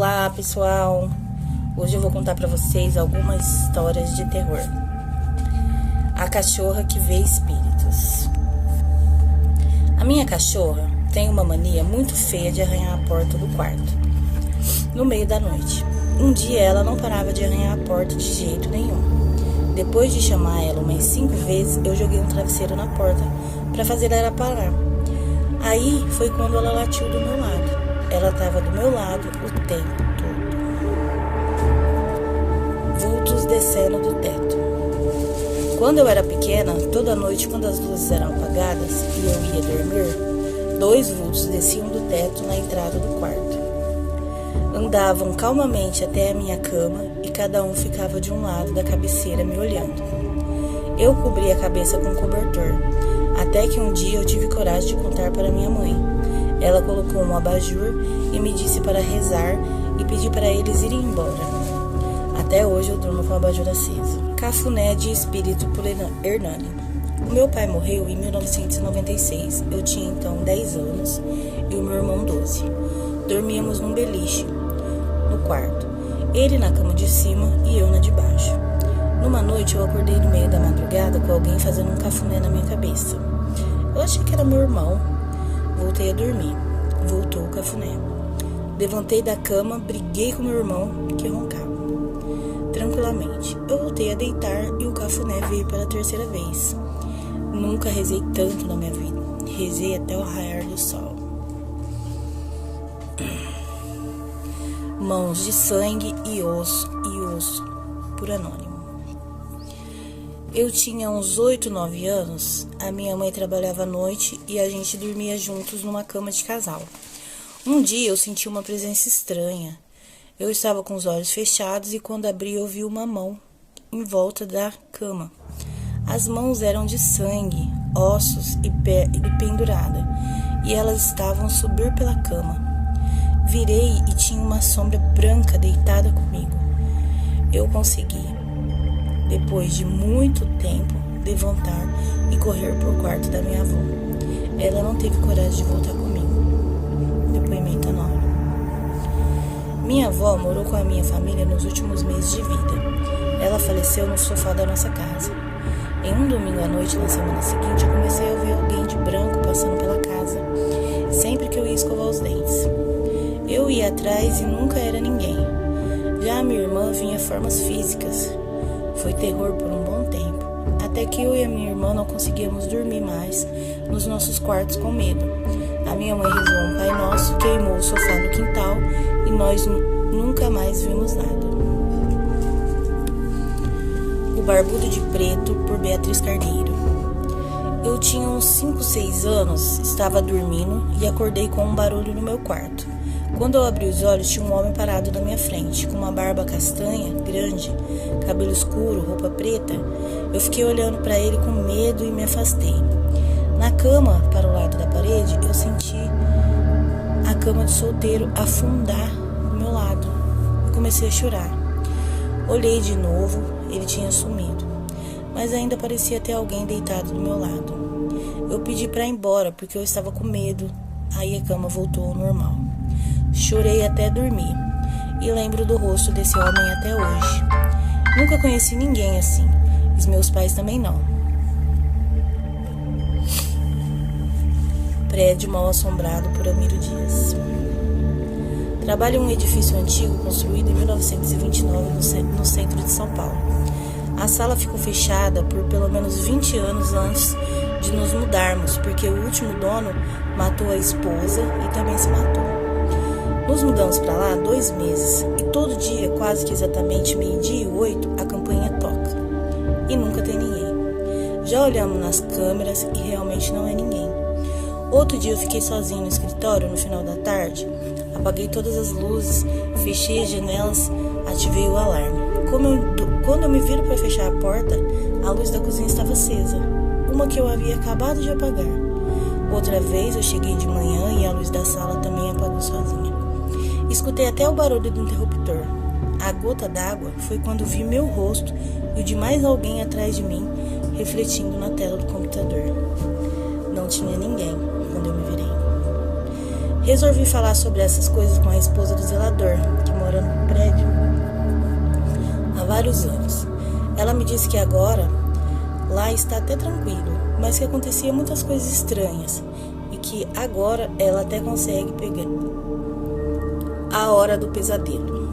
Olá pessoal, hoje eu vou contar pra vocês algumas histórias de terror. A cachorra que vê espíritos. A minha cachorra tem uma mania muito feia de arranhar a porta do quarto no meio da noite. Um dia ela não parava de arranhar a porta de jeito nenhum. Depois de chamar ela umas 5 vezes, eu joguei um travesseiro na porta pra fazer ela parar. Aí foi quando ela latiu do meu lado. Ela estava do meu lado o tempo todo. Vultos descendo do teto. Quando eu era pequena, toda noite, quando as luzes eram apagadas e eu ia dormir, 2 vultos desciam do teto na entrada do quarto. Andavam calmamente até a minha cama e cada um ficava de um lado da cabeceira me olhando. Eu cobri a cabeça com cobertor, até que um dia eu tive coragem de contar para minha mãe. Ela colocou um abajur e me disse para rezar e pedir para eles irem embora. Até hoje eu durmo com o abajur aceso. Cafuné de espírito por Hernani. O meu pai morreu em 1996. Eu tinha então 10 anos e o meu irmão 12. Dormíamos num beliche no quarto. Ele na cama de cima e eu na de baixo. Numa noite eu acordei no meio da madrugada com alguém fazendo um cafuné na minha cabeça. Eu achei que era meu irmão. Voltei a dormir. Voltou o cafuné. Levantei da cama, briguei com meu irmão, que roncava. Tranquilamente. Eu voltei a deitar e o cafuné veio pela 3ª vez. Nunca rezei tanto na minha vida. Rezei até o raiar do sol. Mãos de sangue e osso, por Anônimo. Eu tinha uns 8, 9 anos, a minha mãe trabalhava à noite e a gente dormia juntos numa cama de casal. Um dia eu senti uma presença estranha. Eu estava com os olhos fechados e quando abri eu vi uma mão em volta da cama. As mãos eram de sangue, ossos e pendurada, e elas estavam a subir pela cama. Virei e tinha uma sombra branca deitada comigo. Eu consegui, depois de muito tempo, levantar e correr para o quarto da minha avó. Ela não teve coragem de voltar comigo. Depoimento anônimo. Minha avó morou com a minha família nos últimos meses de vida. Ela faleceu no sofá da nossa casa. Em um domingo à noite, na semana seguinte, eu comecei a ouvir alguém de branco passando pela casa, sempre que eu ia escovar os dentes. Eu ia atrás e nunca era ninguém. Já a minha irmã vinha formas físicas. Foi terror por um bom tempo, até que eu e a minha irmã não conseguíamos dormir mais nos nossos quartos com medo. A minha mãe rezou um Pai Nosso, queimou o sofá no quintal e nós nunca mais vimos nada. O Barbudo de Preto, por Beatriz Carneiro. Eu tinha uns 5, 6 anos, estava dormindo e acordei com um barulho no meu quarto. Quando eu abri os olhos, tinha um homem parado na minha frente, com uma barba castanha, grande, cabelo escuro, roupa preta. Eu fiquei olhando para ele com medo e me afastei. Na cama, para o lado da parede, eu senti a cama de solteiro afundar do meu lado. Eu comecei a chorar. Olhei de novo, ele tinha sumido, mas ainda parecia ter alguém deitado do meu lado. Eu pedi para ir embora, porque eu estava com medo. Aí a cama voltou ao normal. Chorei até dormir e lembro do rosto desse homem até hoje. Nunca conheci ninguém assim. Os meus pais também não. Prédio mal assombrado por Amiro Dias. Trabalho em um edifício antigo construído em 1929 no centro de São Paulo. A sala ficou fechada por pelo menos 20 anos antes de nos mudarmos, porque o último dono matou a esposa e também se matou. Nos mudamos para lá 2 meses e todo dia, quase que exatamente 12:08, a campainha toca e nunca tem ninguém. Já olhamos nas câmeras e realmente não é ninguém. Outro dia eu fiquei sozinho no escritório no final da tarde, apaguei todas as luzes, fechei as janelas, ativei o alarme. Quando eu me viro para fechar a porta, a luz da cozinha estava acesa, uma que eu havia acabado de apagar. Outra vez eu cheguei de manhã e a luz da sala também apagou sozinha. Escutei até o barulho do interruptor. A gota d'água foi quando vi meu rosto e o de mais alguém atrás de mim, refletindo na tela do computador. Não tinha ninguém quando eu me virei. Resolvi falar sobre essas coisas com a esposa do zelador, que mora no prédio há vários anos. Ela me disse que agora lá está até tranquilo, mas que acontecia muitas coisas estranhas e que agora ela até consegue pegar a hora do pesadelo.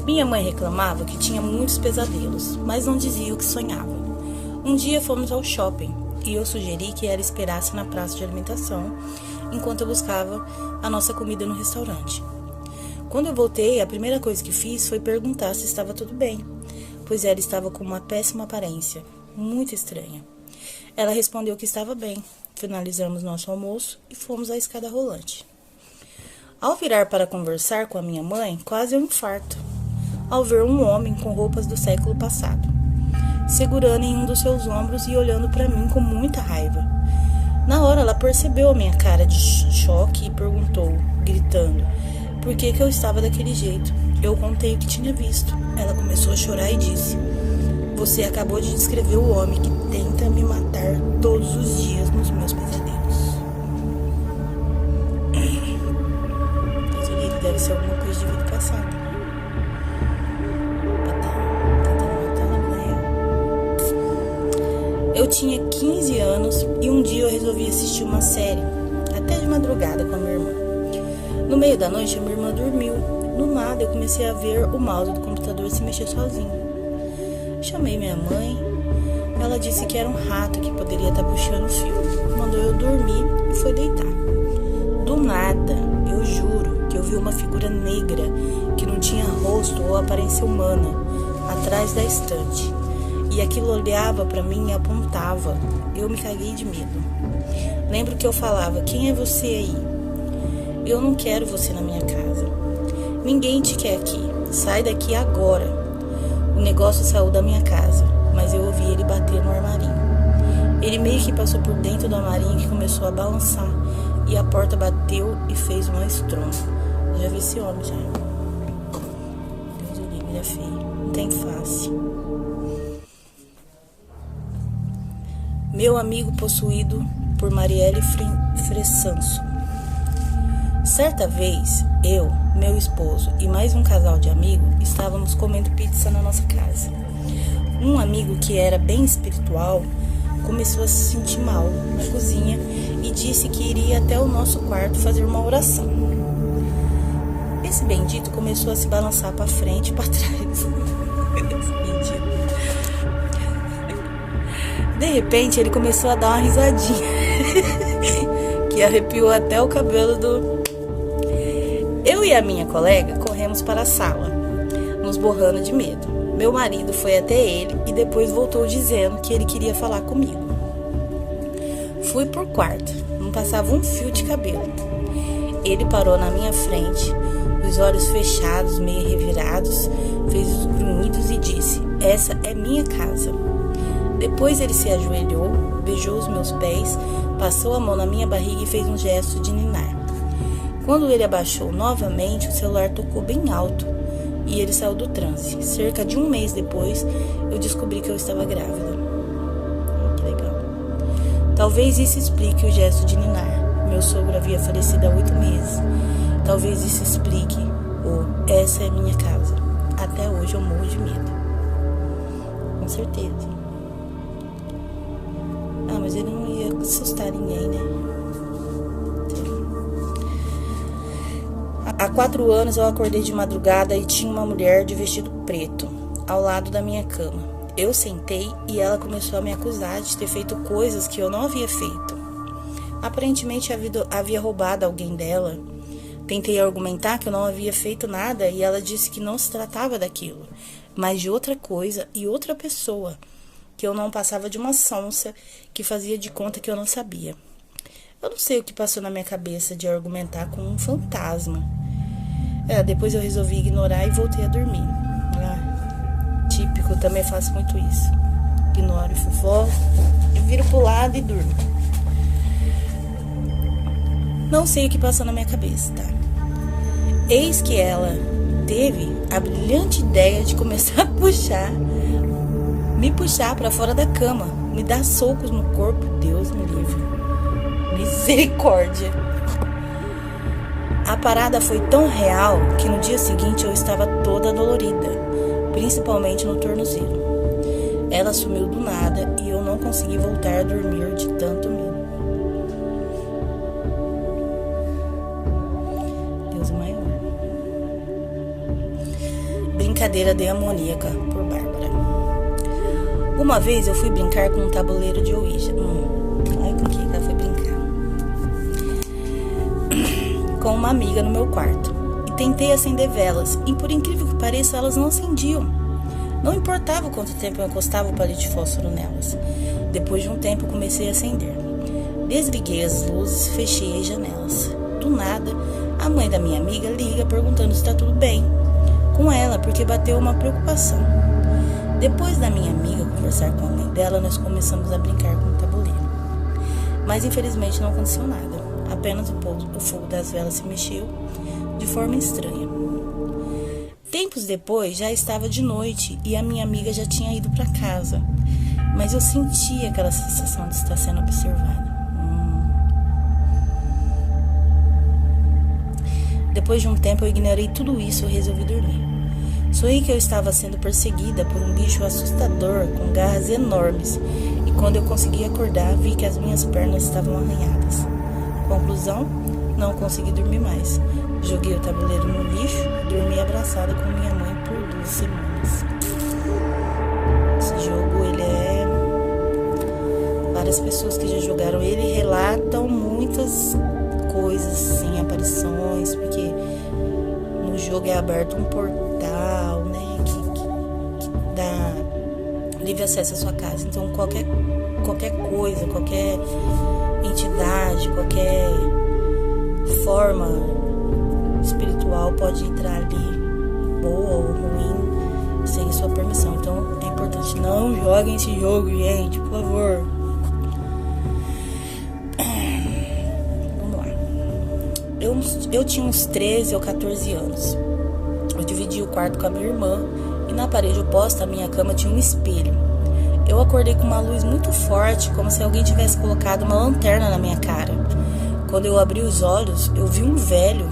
Minha mãe reclamava que tinha muitos pesadelos, mas não dizia o que sonhava. Um dia fomos ao shopping e eu sugeri que ela esperasse na praça de alimentação enquanto eu buscava a nossa comida no restaurante. Quando eu voltei, a primeira coisa que fiz foi perguntar se estava tudo bem, pois ela estava com uma péssima aparência, muito estranha. Ela respondeu que estava bem. Finalizamos nosso almoço e fomos à escada rolante. Ao virar para conversar com a minha mãe, quase eu infarto, ao ver um homem com roupas do século passado, segurando em um dos seus ombros e olhando para mim com muita raiva. Na hora ela percebeu a minha cara de choque e perguntou, gritando, por que eu estava daquele jeito. Eu contei o que tinha visto. Ela começou a chorar e disse, você acabou de descrever o homem que tenta me matar todos os dias nos meus pesadelos. Ele deve ser alguma coisa de vida passada. Eu tinha 15 anos e um dia eu resolvi assistir uma série, até de madrugada com a minha irmã. No meio da noite a minha irmã dormiu. No nada eu comecei a ver o mouse do computador se mexer sozinho. Chamei minha mãe, ela disse que era um rato que poderia estar puxando o fio. Mandou eu dormir e foi deitar. Do nada, eu juro que eu vi uma figura negra que não tinha rosto ou aparência humana atrás da estante. E aquilo olhava para mim e apontava. Eu me caguei de medo. Lembro que eu falava, quem é você aí? Eu não quero você na minha casa. Ninguém te quer aqui. Sai daqui agora. O negócio saiu da minha casa, mas eu ouvi ele bater no armarinho. Ele meio que passou por dentro do armarinho que começou a balançar. E a porta bateu e fez um estrondo. Eu já vi esse homem já. Deus o livre, ele é feio. Não tem face. Meu amigo possuído por Marielle Fressanso. Certa vez, eu, meu esposo e mais um casal de amigos estávamos comendo pizza na nossa casa. Um amigo que era bem espiritual começou a se sentir mal na cozinha e disse que iria até o nosso quarto fazer uma oração. Esse bendito começou a se balançar para frente e para trás. De repente, ele começou a dar uma risadinha que arrepiou até o cabelo do... Eu e a minha colega corremos para a sala, nos borrando de medo. Meu marido foi até ele e depois voltou dizendo que ele queria falar comigo. Fui pro quarto, não passava um fio de cabelo. Ele parou na minha frente, os olhos fechados, meio revirados, fez os grunhidos e disse, essa é minha casa. Depois ele se ajoelhou, beijou os meus pés, passou a mão na minha barriga e fez um gesto de ninar. Quando ele abaixou novamente, o celular tocou bem alto e ele saiu do transe. Cerca de um mês depois, eu descobri que eu estava grávida. Que legal. Talvez isso explique o gesto de ninar. Meu sogro havia falecido há 8 meses. Talvez isso explique o essa é minha casa. Até hoje eu morro de medo. Com certeza. Ah, mas ele não ia assustar ninguém, né? Há 4 anos eu acordei de madrugada e tinha uma mulher de vestido preto ao lado da minha cama. Eu sentei e ela começou a me acusar de ter feito coisas que eu não havia feito. Aparentemente havia roubado alguém dela. Tentei argumentar que eu não havia feito nada e ela disse que não se tratava daquilo, mas de outra coisa e outra pessoa, que eu não passava de uma sonsa que fazia de conta que eu não sabia. Eu não sei o que passou na minha cabeça de argumentar com um fantasma. Depois eu resolvi ignorar e voltei a dormir. Típico, eu também faço muito isso. Ignoro e fofoco, eu viro pro lado e durmo. Não sei o que passou na minha cabeça, tá? Eis que ela teve a brilhante ideia de começar a me puxar pra fora da cama, me dar socos no corpo. Deus me livre. Misericórdia. A parada foi tão real que no dia seguinte eu estava toda dolorida, principalmente no tornozelo. Ela sumiu do nada e eu não consegui voltar a dormir de tanto medo. Deus é maior. Brincadeira demoníaca, por Bárbara. Uma vez eu fui brincar com um tabuleiro de Ouija. Olha com que ela foi brincar. Com uma amiga no meu quarto. E tentei acender velas. E por incrível que pareça, elas não acendiam. Não importava quanto tempo eu encostava o palito de fósforo nelas. Depois de um tempo comecei a acender. Desliguei as luzes e fechei as janelas. Do nada, a mãe da minha amiga liga perguntando se está tudo bem com ela, porque bateu uma preocupação. Depois da minha amiga conversar com a mãe dela, nós começamos a brincar com o tabuleiro. Mas infelizmente não aconteceu nada. Apenas o fogo das velas se mexeu de forma estranha. Tempos depois, já estava de noite e a minha amiga já tinha ido para casa. Mas eu sentia aquela sensação de estar sendo observada. Depois de um tempo, eu ignorei tudo isso e resolvi dormir. Sonhei que eu estava sendo perseguida por um bicho assustador com garras enormes. E quando eu consegui acordar, vi que as minhas pernas estavam arranhadas. Conclusão, não consegui dormir mais. Joguei o tabuleiro no lixo e dormi abraçada com minha mãe por 2 semanas. Esse jogo, ele é... Várias pessoas que já jogaram ele relatam muitas coisas, assim, aparições, porque no jogo é aberto um portal, né, que dá livre acesso à sua casa. Então qualquer coisa, qualquer entidade, qualquer forma espiritual pode entrar ali, boa ou ruim, sem sua permissão. Então é importante, não joguem esse jogo, gente, por favor. Eu tinha uns 13 ou 14 anos. Eu dividi o quarto com a minha irmã e na parede oposta à minha cama tinha um espelho. Eu acordei com uma luz muito forte, como se alguém tivesse colocado uma lanterna na minha cara. Quando eu abri os olhos, eu vi um velho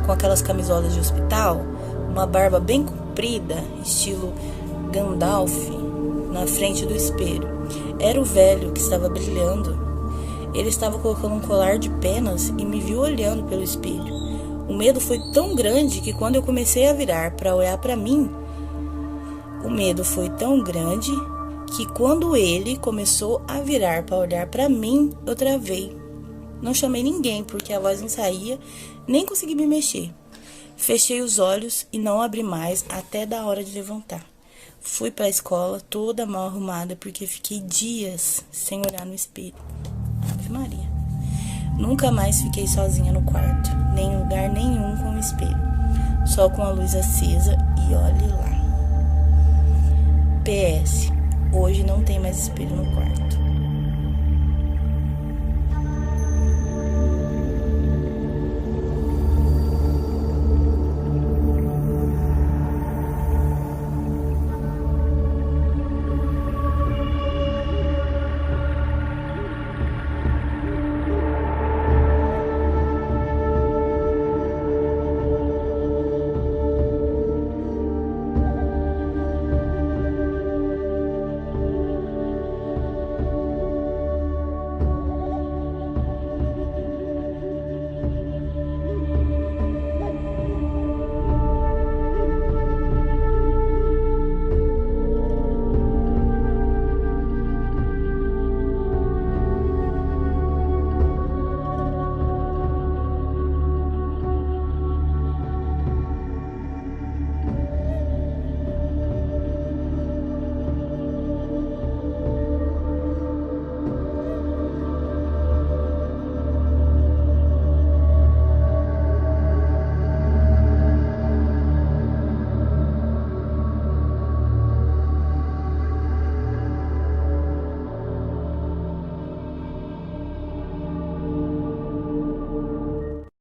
com aquelas camisolas de hospital, uma barba bem comprida, estilo Gandalf, na frente do espelho. Era o velho que estava brilhando. Ele estava colocando um colar de penas e me viu olhando pelo espelho. O medo foi tão grande que quando eu comecei a virar para olhar para mim, ele começou a virar para olhar para mim, eu travei. Não chamei ninguém porque a voz não saía, nem consegui me mexer. Fechei os olhos e não abri mais até da hora de levantar. Fui para a escola toda mal arrumada porque fiquei dias sem olhar no espelho. Ave Maria. Nunca mais fiquei sozinha no quarto, nem em lugar nenhum com o espelho, só com a luz acesa e olhe lá. PS, hoje não tem mais espelho no quarto.